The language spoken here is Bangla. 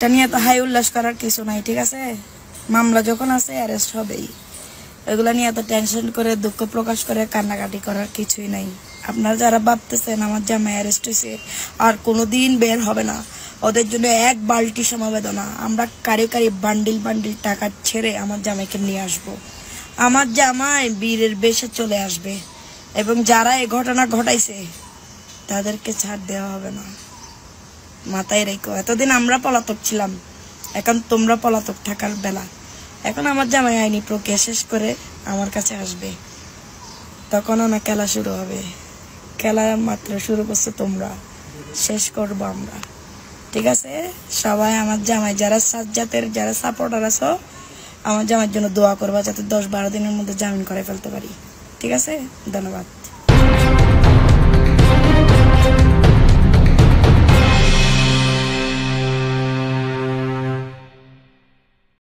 এটা নিয়ে তো হাই উল্লাস করার কিছু নাই, ঠিক আছে? মামলা যখন আছে অ্যারেস্ট হবেই। এগুলা নিয়ে এত টেনশন করে দুঃখ প্রকাশ করে কান্নাকাটি করার কিছুই নাই। আপনারা যারা ভাবতেছেন আমার জামাই অ্যারেস্ট হয়েছে আর কোনোদিন বের হবে না, ওদের জন্য এক বালতি সমবেদনা। আমরা কারি কারি বান্ডিল বান্ডিল টাকা ছেড়ে আমার জামাইকে নিয়ে আসবো। আমার জামাই বীরের বেশে চলে আসবে এবং যারা এই ঘটনা ঘটাইছে তাদেরকে ছাড় দেওয়া হবে না, মাথায় রেখো। এতদিন আমরা পলাতক ছিলাম, এখন তোমরা পলাতক থাকার বেলা। এখন আমার জামাই আইনি প্রক্রিয়া শেষ করে আমার কাছে আসবে, তখন না খেলা শুরু হবে। খেলা মাত্র শুরু করছো তোমরা, শেষ করবো আমরা, ঠিক আছে? সবাই আমার জামাই যারা সাজ্জাতের যারা সাপোর্টার আছো, আমার জামাইয়ের জন্য দোয়া করবা যাতে 10-12 দিনের মধ্যে জামিন করে ফেলতে পারি, ঠিক আছে? ধন্যবাদ।